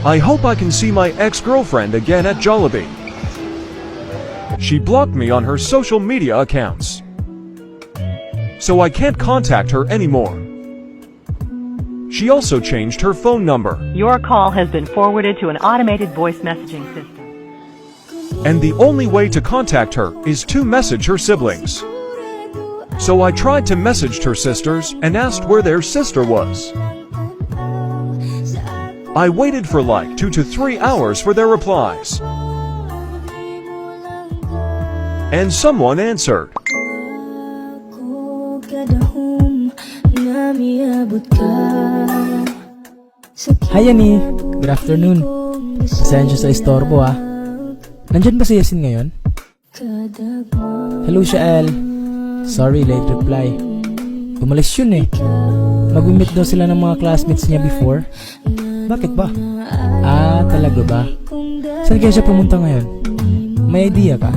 I hope I can see my ex-girlfriend again at Jollibee. She blocked me on her social media accounts, so I can't contact her anymore. She also changed her phone number, Your call has been forwarded to an automated voice messaging system. and the only way to contact her is to message her siblings. So I tried to message her sisters and asked where their sister was. I waited for like 2 to 3 hours for their replies, and someone answered. Hi Annie, good afternoon. Pasensya sa istorbo ah. Nandyan ba si Yasin ngayon? Hello Shael. Sorry, late reply. Umalis yun eh. Mag-meet daw sila ng mga classmates niya before. Bakit ba? Ah, talaga ba? Saan kaya siya pumunta ngayon? May idea ka?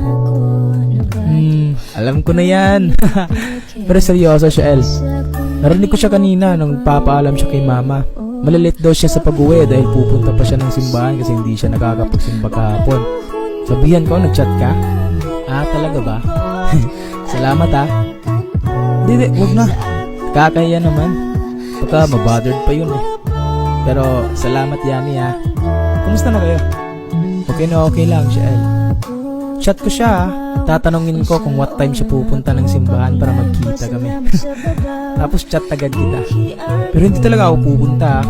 Alam ko na yan. Pero seryoso Shael. Narinig ko siya kanina nung papaalam siya kay mama. Malalit daw siya sa pag-uwi dahil pupunta pa siya ng simbahan kasi hindi siya nakakapagsimba kahapon. Sabihan ko, nag-chat ka? Ah, talaga ba? Salamat ah. Hindi, wag na. Kakahiya naman. Baka mabothered pa yun eh. Pero salamat Yani ah. Kumusta na kayo? Okay na okay lang Shael. Chat ko siya ah. Tatanungin ko kung what time siya pupunta ng simbahan para magkita kami. Tapos chat agad kita. Pero hindi talaga ako pupunta.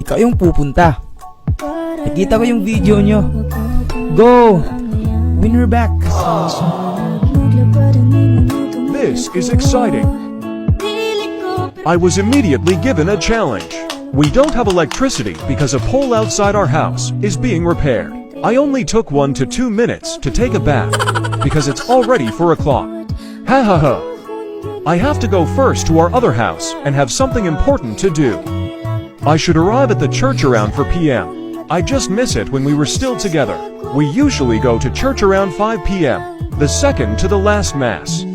Ikaw yung pupunta. Nakita ko yung video nyo. Go! Win her back. This is exciting. I was immediately given a challenge. We don't have electricity because a pole outside our house is being repaired. I only took 1 to 2 minutes to take a bath because it's already 4 o'clock. Ha ha ha. I have to go first to our other house and have something important to do. I should arrive at the church around 4 p.m. I just miss it when we were still together. We usually go to church around 5 p.m., the second to the last mass.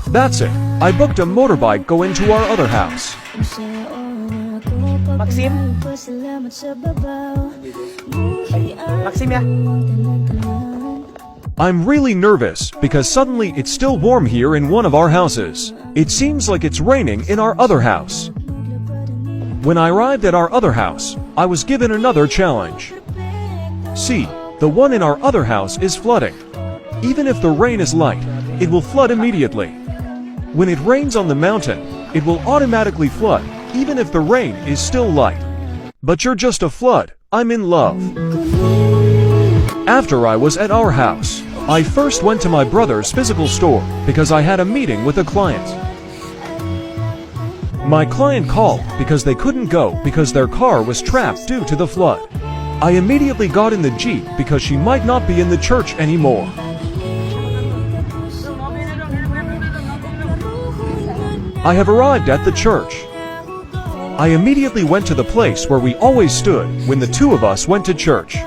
That's it. I booked a motorbike going to our other house. Maxim? Maxim ya? I'm really nervous because suddenly it's still warm here in one of our houses. It seems like it's raining in our other house. When I arrived at our other house, I was given another challenge. See, the one in our other house is flooding. Even if the rain is light, it will flood immediately. When it rains on the mountain, it will automatically flood, even if the rain is still light. But you're just a flood. I'm in love. After I was at our house, I first went to my brother's physical store because I had a meeting with a client. My client called because they couldn't go because their car was trapped due to the flood. I immediately got in the Jeep because she might not be in the church anymore. I have arrived at the church. I immediately went to the place where we always stood when the two of us went to church.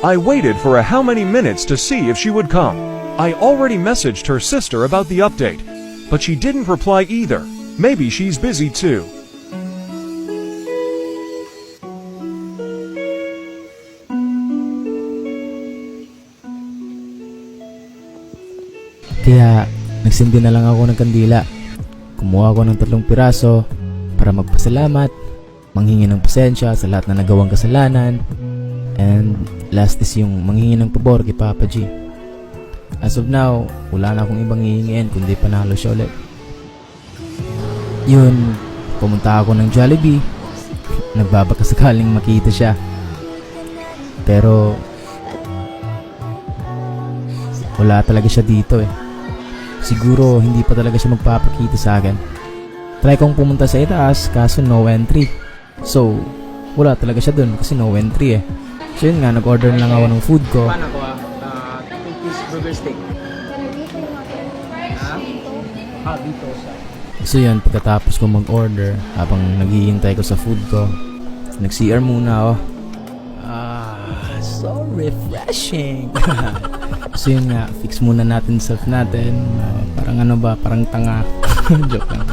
I waited for how many minutes to see if she would come. I already messaged her sister about the update, but she didn't reply either. Maybe she's busy too. Kaya nagsindi na lang ako ng kandila. Kumuha ako ng 3 piraso para magpasalamat, manghingi ng pasensya sa lahat na nagawang kasalanan, and last is yung manghingi ng pabor kay Papa G. As of now, wala na akong ibang hihingiin kundi panalo siya ulit. Yun, pumunta ako ng Jollibee. Nagbabaka sakaling makita siya. Pero wala talaga siya dito eh. Siguro hindi pa talaga siya magpapakita sa akin. Try kong pumunta sa itaas kaso no entry. So, wala talaga siya dun kasi no entry eh. So yun nga, nag-order na lang ako ng food ko. Paano ko 2-piece burger steak. Dito sa. So yun, pagkatapos ko mag-order, habang naghihintay ko sa food ko, nag-CR muna ako. So refreshing. So yun nga, fix muna natin self natin. Parang ano ba, parang tanga. Joke lang.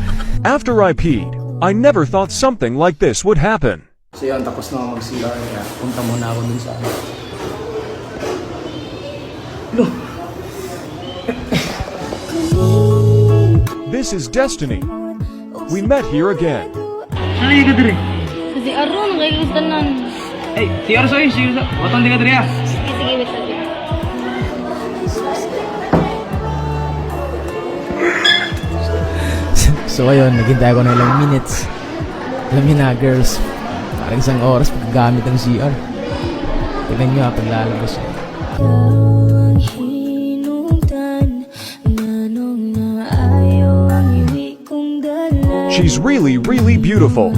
After I peed, I never thought something like this would happen. So yun, tapos na ako mag-CR kaya punta muna ako dun sa This is destiny. We met here again. Nalay ka diri. Kasi aron, kaya gustanan. Ay, siya sa'yo, siya. Watang di ka diri ah. Sige, sige, wait lang. So ayun, naghintay ako ng ilang minutes. Alam niyo na girls, parang isang oras paggamit ng CR. Tignan nyo pag lalabas siya. She's really, really beautiful.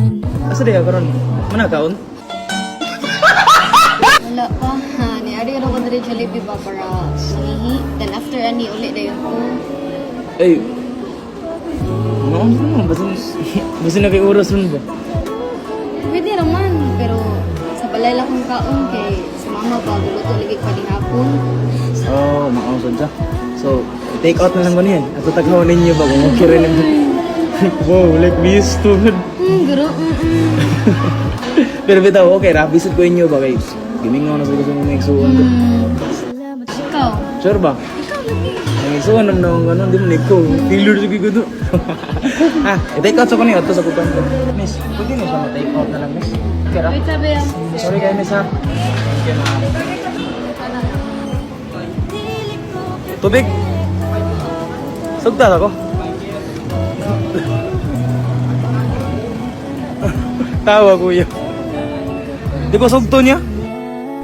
Asa di ka karon? Mana kaon? Wala pa. Ha, niari ko na rin Jollibee ba para sangihi. Then after ani, ulit na yun ko. Ay. No, basta na kay oras ron ba? Pwede naman, pero sa balay lang kong kaon kay si mama ba, luluto ligig pa di hapon. Oh, makausad siya. So, take out na lang ko niyan. At tataghawan ninyo ba kung okay rin naman. Wow, like we used to. Guro, Pero bitaw, okay ra. Visit ko inyo ba kay gimingaw na sa gusto mong maigsuon ko. Ikaw. Sure ba? Ang igsuon naman ng ano, di mo niko. Failure sa gigo do. I-take out sa ko niyo. Ito sa kupan ko. Miss, pwede na siya ma-take out na lang, miss. Okay ra? Wait, sabi yan. Sorry kayo, miss ha. Thank you, ma'am. Tubig! Sugtas ako. Tawa, kuya. Di ko sugto niya.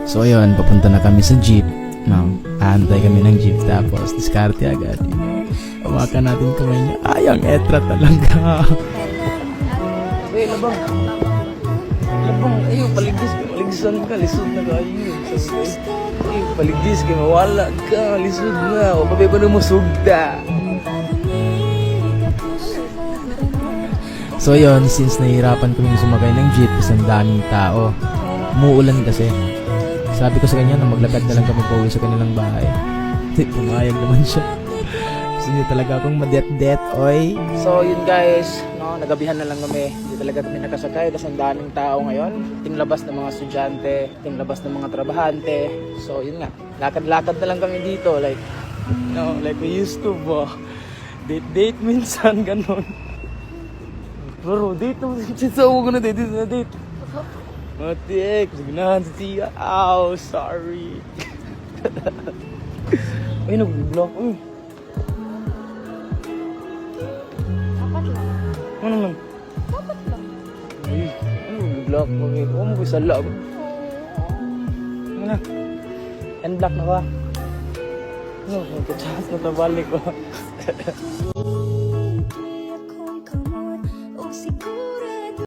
So ayun, papunta na kami sa jeep. Aantay kami ng jeep tapos diskarte agad. Hawakan natin kamay niya. Ay, ang etra talaga. Uy, labang. Labang, ayaw, paligdisan ka, lisod na kayo. Ay, paligdis ka, mawala ka, lisod na. O, pabe pa na mo sugda. So yun, since nahihirapan kaming sumakay ng jeep kasi ang daming tao. Umuulan kasi. Sabi ko sa kanya na maglakad na lang kami pauwi sa kanilang bahay. Pumayag naman siya. Gusto niya talaga akong madet-det, oy. So, yun guys, no, nagabihan na lang kami. Hindi talaga kami nakasakay kasi ang daming tao ngayon. Tinglabas ng mga estudyante, tinglabas ng mga trabahante. So, yun nga, lakad-lakad na lang kami dito. Like, no, like we used to ba. Date minsan, ganun. Pero, date naman. Sinsawa ko na date. Matik, signahan sa siya. Ow, sorry. Uy, nag-block. Uy. Dapat lang. Ano lang? Dapat lang. Uy, ano nag-block mo? Huwag mo ko isala. Ano na? End block na ba? Ano, magka-chance na tabalik ko.